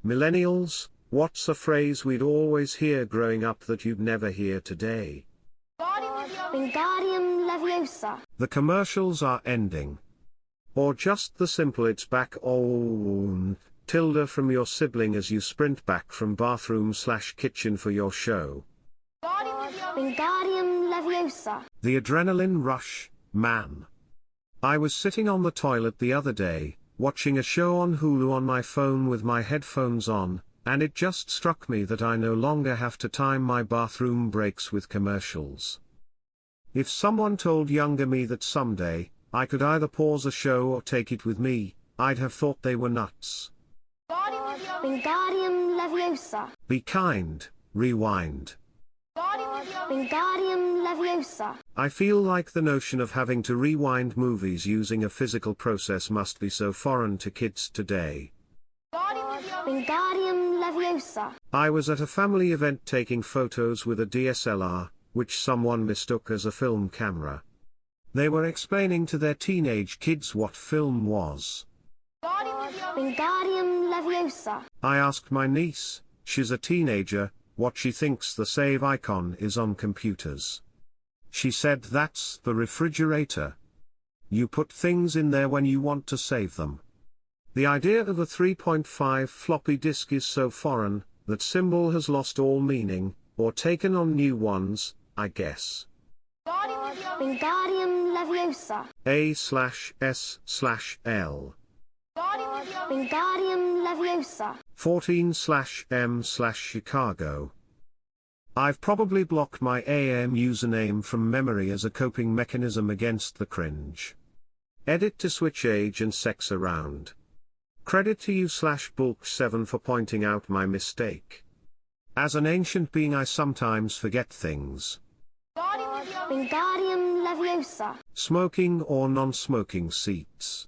Millennials, what's a phrase we'd always hear growing up that you'd never hear today? Wingardium Leviosa. The commercials are ending. Or just the simple it's back tilde from your sibling as you sprint back from bathroom/kitchen for your show. Wingardium Leviosa. The adrenaline rush, man. I was sitting on the toilet the other day, watching a show on Hulu on my phone with my headphones on, and it just struck me that I no longer have to time my bathroom breaks with commercials. If someone told younger me that someday, I could either pause a show or take it with me, I'd have thought they were nuts. Wingardium Leviosa. Be kind, rewind. Wingardium Leviosa. I feel like the notion of having to rewind movies using a physical process must be so foreign to kids today. Wingardium Leviosa. I was at a family event taking photos with a DSLR, which someone mistook as a film camera. They were explaining to their teenage kids what film was. Wingardium Leviosa. I asked my niece, she's a teenager, what she thinks the save icon is on computers. She said that's the refrigerator. You put things in there when you want to save them. The idea of a 3.5 floppy disk is so foreign, that symbol has lost all meaning, or taken on new ones, I guess. Wingardium Leviosa. A/S/L. Wingardium Leviosa. 14/M/Chicago. I've probably blocked my AM username from memory as a coping mechanism against the cringe. Edit to switch age and sex around. Credit to you/Bulk7 for pointing out my mistake. As an ancient being I sometimes forget things. Wingardium Leviosa. Smoking or non-smoking seats.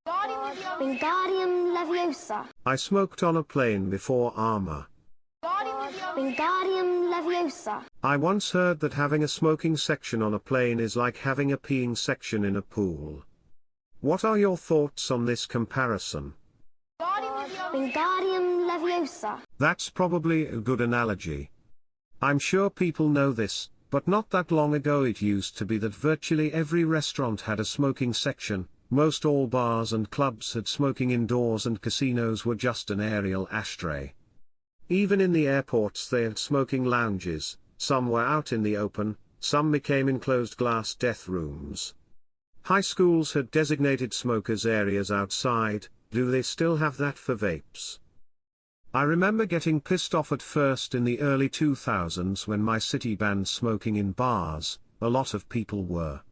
Wingardium Leviosa. I smoked on a plane before armor. Wingardium Leviosa. I once heard that having a smoking section on a plane is like having a peeing section in a pool. What are your thoughts on this comparison? Wingardium Leviosa. That's probably a good analogy. I'm sure people know this, but not that long ago it used to be that virtually every restaurant had a smoking section, most all bars and clubs had smoking indoors and casinos were just an aerial ashtray. Even in the airports they had smoking lounges, some were out in the open, some became enclosed glass death rooms. High schools had designated smokers areas outside. Do they still have that for vapes? I remember getting pissed off at first in the early 2000s when my city banned smoking in bars. A lot of people were.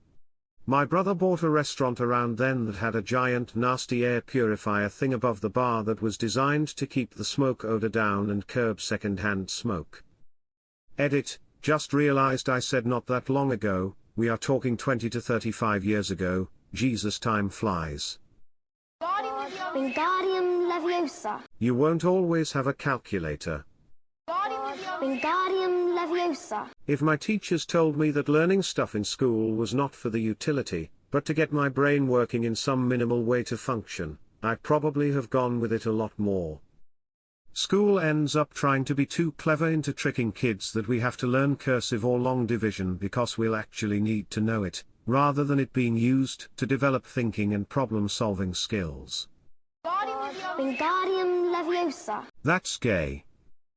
My brother bought a restaurant around then that had a giant nasty air purifier thing above the bar that was designed to keep the smoke odor down and curb secondhand smoke. Edit, just realized I said not that long ago, we are talking 20 to 35 years ago, Jesus, time flies. Wingardium Leviosa. You won't always have a calculator. Wingardium Leviosa. If my teachers told me that learning stuff in school was not for the utility, but to get my brain working in some minimal way to function, I'd probably have gone with it a lot more. School ends up trying to be too clever into tricking kids that we have to learn cursive or long division because we'll actually need to know it, rather than it being used to develop thinking and problem-solving skills. Wingardium Leviosa. That's gay.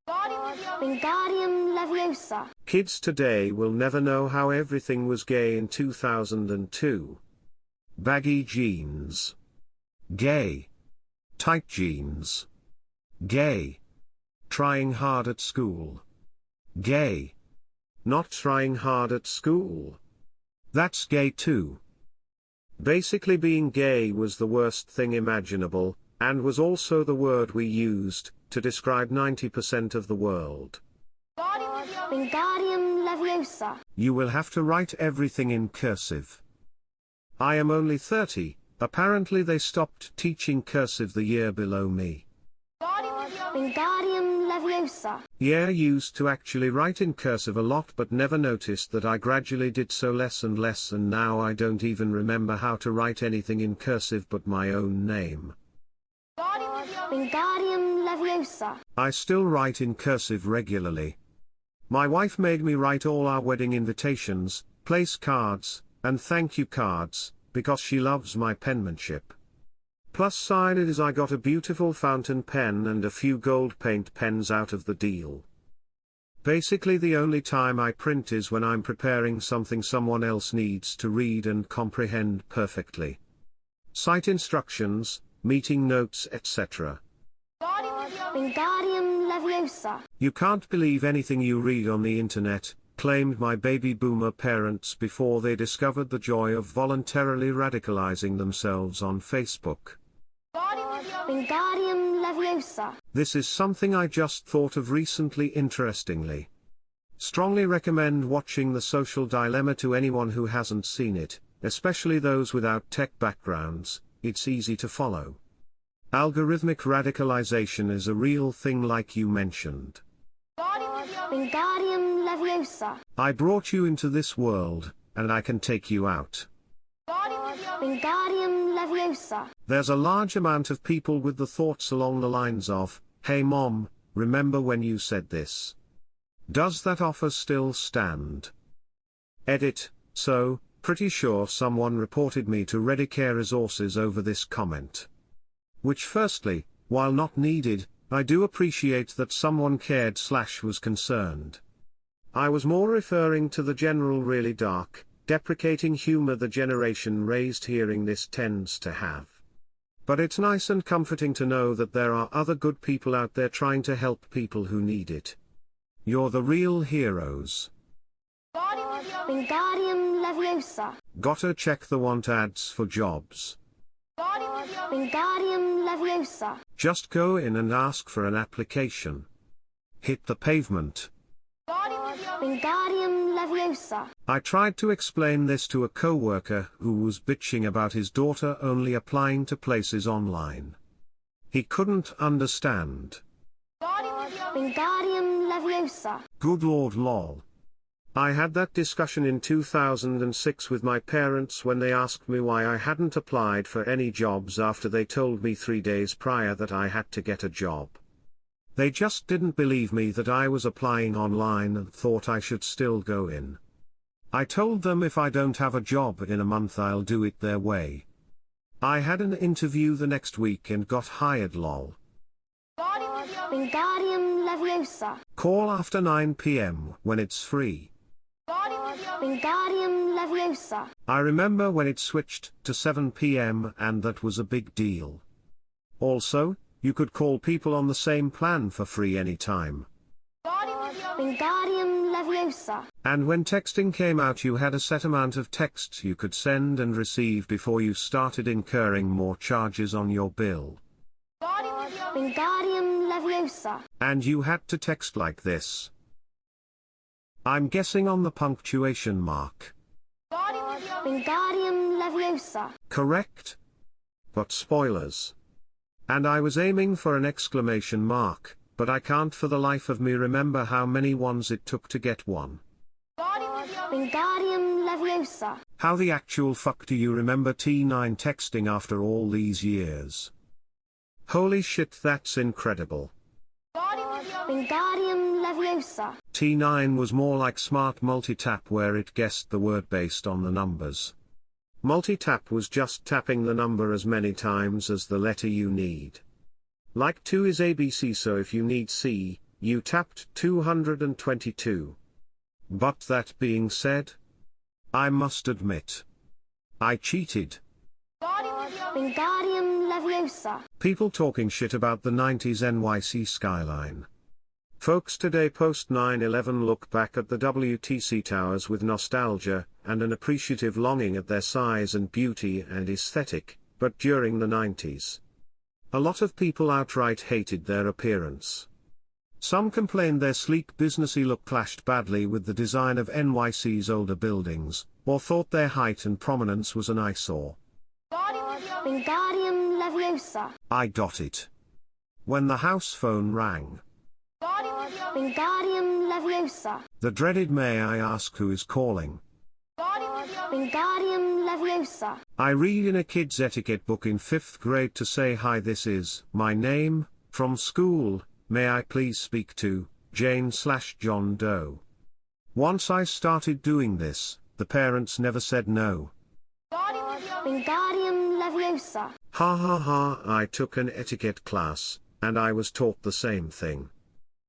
Wingardium Leviosa. Kids today will never know how everything was gay in 2002. Baggy jeans. Gay. Tight jeans. Gay. Trying hard at school. Gay. Not trying hard at school. That's gay too. Basically being gay was the worst thing imaginable, and was also the word we used to describe 90% of the world. Wingardium Leviosa. You will have to write everything in cursive. I am only 30, apparently they stopped teaching cursive the year below me. Wingardium Leviosa. Yeah, I used to actually write in cursive a lot but never noticed that I gradually did so less and less, and now I don't even remember how to write anything in cursive but my own name. Wingardium Leviosa. I still write in cursive regularly. My wife made me write all our wedding invitations, place cards, and thank you cards, because she loves my penmanship. Plus side is I got a beautiful fountain pen and a few gold paint pens out of the deal. Basically the only time I print is when I'm preparing something someone else needs to read and comprehend perfectly. Site instructions, meeting notes, etc. Wingardium Leviosa. You can't believe anything you read on the internet, claimed my baby boomer parents before they discovered the joy of voluntarily radicalizing themselves on Facebook. Wingardium Leviosa. This is something I just thought of recently. Interestingly. Strongly recommend watching The Social Dilemma to anyone who hasn't seen it, especially those without tech backgrounds. It's easy to follow. Algorithmic radicalization is a real thing like you mentioned. Wingardium Leviosa. I brought you into this world, and I can take you out. Wingardium Leviosa. There's a large amount of people with the thoughts along the lines of, "Hey mom, remember when you said this? Does that offer still stand?" Edit. So, pretty sure someone reported me to Redicare Resources over this comment. Which firstly, while not needed, I do appreciate that someone cared/was concerned. I was more referring to the general really dark, deprecating humor the generation raised hearing this tends to have. But it's nice and comforting to know that there are other good people out there trying to help people who need it. You're the real heroes. Wingardium Leviosa. Gotta check the want ads for jobs. Wingardium Leviosa. Just go in and ask for an application. Hit the pavement. Wingardium Leviosa. I tried to explain this to a coworker who was bitching about his daughter only applying to places online. He couldn't understand. Wingardium Leviosa. Good lord lol. I had that discussion in 2006 with my parents when they asked me why I hadn't applied for any jobs after they told me 3 days prior that I had to get a job. They just didn't believe me that I was applying online and thought I should still go in. I told them if I don't have a job in a month I'll do it their way. I had an interview the next week and got hired lol. Wingardium Leviosa. Call after 9 p.m. when it's free. Wingardium Leviosa. I remember when it switched to 7 p.m. and that was a big deal. Also, you could call people on the same plan for free anytime. Wingardium Leviosa. And when texting came out you had a set amount of texts you could send and receive before you started incurring more charges on your bill. Wingardium Leviosa. And you had to text like this. I'm guessing on the punctuation mark. Wingardium Leviosa. Correct? But spoilers. And I was aiming for an exclamation mark, but I can't for the life of me remember how many ones it took to get one. Wingardium Leviosa. How the actual fuck do you remember T9 texting after all these years? Holy shit, that's incredible. Wingardium Leviosa. T9 was more like smart multitap where it guessed the word based on the numbers. Multitap was just tapping the number as many times as the letter you need. Like 2 is ABC, so if you need C, you tapped 222. But that being said, I must admit, I cheated. Wingardium Leviosa. People talking shit about the 90s NYC skyline. Folks today post 9/11 look back at the WTC towers with nostalgia, and an appreciative longing at their size and beauty and aesthetic, but during the 90s, a lot of people outright hated their appearance. Some complained their sleek businessy look clashed badly with the design of NYC's older buildings, or thought their height and prominence was an eyesore. Wingardium Leviosa. I got it. When the house phone rang. Wingardium Leviosa. The dreaded "may I ask who is calling?" Wingardium Leviosa. I read in a kid's etiquette book in 5th grade to say hi, this is my name, from school, may I please speak to Jane/John Doe. Once I started doing this, the parents never said no. Wingardium Leviosa. Ha ha ha, I took an etiquette class, and I was taught the same thing.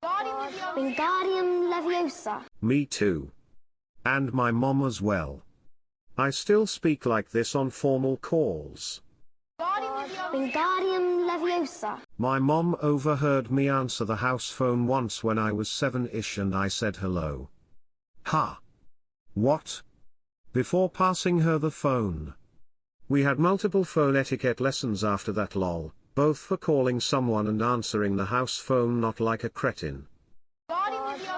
Wingardium Leviosa. Me too. And my mom as well. I still speak like this on formal calls. Wingardium Leviosa. My mom overheard me answer the house phone once when I was 7-ish and I said hello. Ha! What? Before passing her the phone. We had multiple phone etiquette lessons after that, lol, both for calling someone and answering the house phone not like a cretin.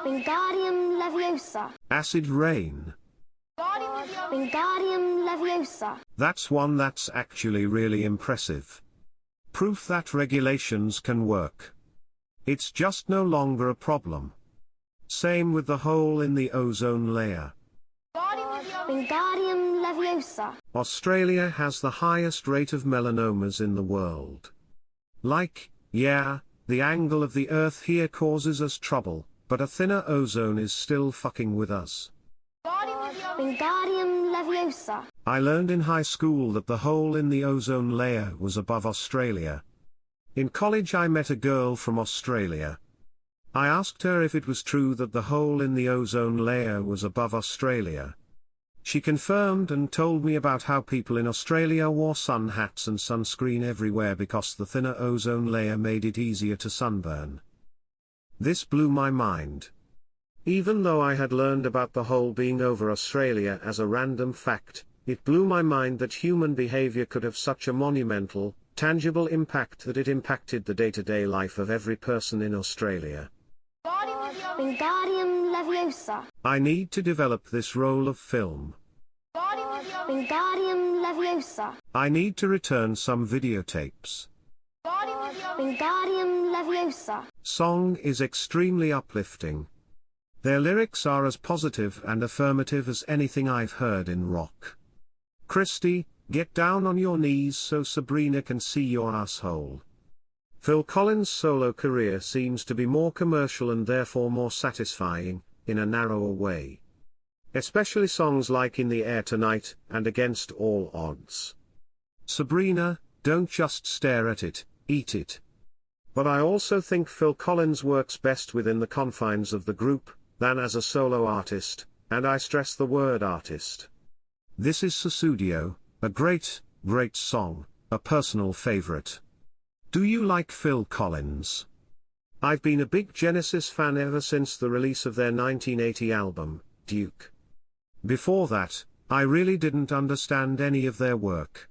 Wingardium Leviosa. Acid rain. Wingardium Leviosa. That's one that's actually really impressive. Proof that regulations can work. It's just no longer a problem. Same with the hole in the ozone layer. Wingardium Leviosa. Australia has the highest rate of melanomas in the world. Like, yeah, the angle of the Earth here causes us trouble, but a thinner ozone is still fucking with us. Wingardium Leviosa. I learned in high school that the hole in the ozone layer was above Australia. In college I met a girl from Australia. I asked her if it was true that the hole in the ozone layer was above Australia. She confirmed and told me about how people in Australia wore sun hats and sunscreen everywhere because the thinner ozone layer made it easier to sunburn. This blew my mind. Even though I had learned about the hole being over Australia as a random fact, it blew my mind that human behavior could have such a monumental, tangible impact that it impacted the day-to-day life of every person in Australia. Wingardium Leviosa. I need to develop this role of film. Wingardium Leviosa. I need to return some videotapes. Wingardium Leviosa. Song is extremely uplifting. Their lyrics are as positive and affirmative as anything I've heard in rock. Christy, get down on your knees so Sabrina can see your asshole. Phil Collins' solo career seems to be more commercial and therefore more satisfying, in a narrower way. Especially songs like In the Air Tonight and Against All Odds. Sabrina, don't just stare at it, eat it. But I also think Phil Collins works best within the confines of the group, than as a solo artist, and I stress the word artist. This is Sussudio, a great, great song, a personal favorite. Do you like Phil Collins? I've been a big Genesis fan ever since the release of their 1980 album, Duke. Before that, I really didn't understand any of their work.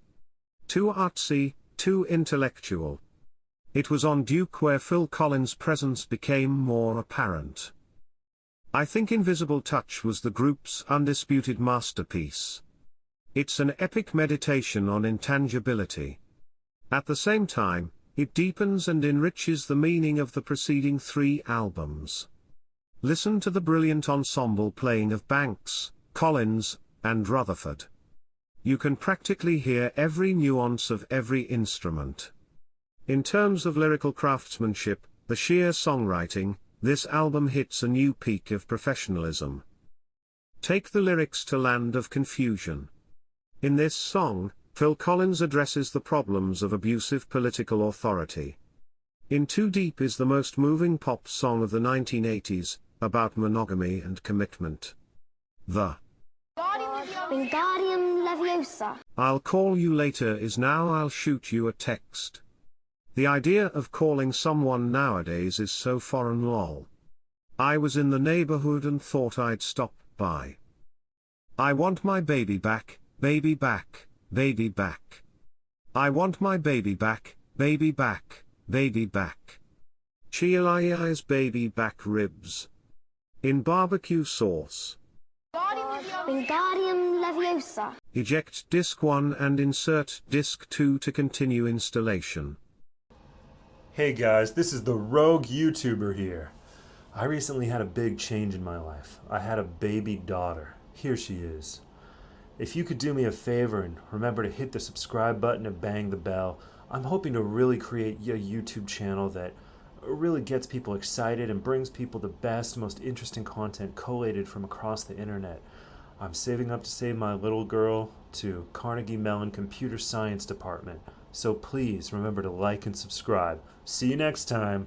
Too artsy, too intellectual. It was on Duke where Phil Collins' presence became more apparent. I think Invisible Touch was the group's undisputed masterpiece. It's an epic meditation on intangibility. At the same time, it deepens and enriches the meaning of the preceding 3 albums. Listen to the brilliant ensemble playing of Banks, Collins, and Rutherford. You can practically hear every nuance of every instrument. In terms of lyrical craftsmanship, the sheer songwriting, this album hits a new peak of professionalism. Take the lyrics to Land of Confusion. In this song, Phil Collins addresses the problems of abusive political authority. In Too Deep is the most moving pop song of the 1980s, about monogamy and commitment. The Wingardium Leviosa. I'll call you later is now I'll shoot you a text. The idea of calling someone nowadays is so foreign, lol. I was in the neighborhood and thought I'd stop by. I want my baby back, baby back, baby back. I want my baby back, baby back, baby back. Chiali's baby back ribs. In barbecue sauce. Wingardium Leviosa. Eject Disk 1 and insert Disk 2 to continue installation. Hey guys, this is the Rogue YouTuber here. I recently had a big change in my life. I had a baby daughter. Here she is. If you could do me a favor and remember to hit the subscribe button and bang the bell, I'm hoping to really create a YouTube channel that really gets people excited and brings people the best, most interesting content collated from across the internet. I'm saving up to save my little girl to Carnegie Mellon Computer Science Department, so please remember to like and subscribe. See you next time.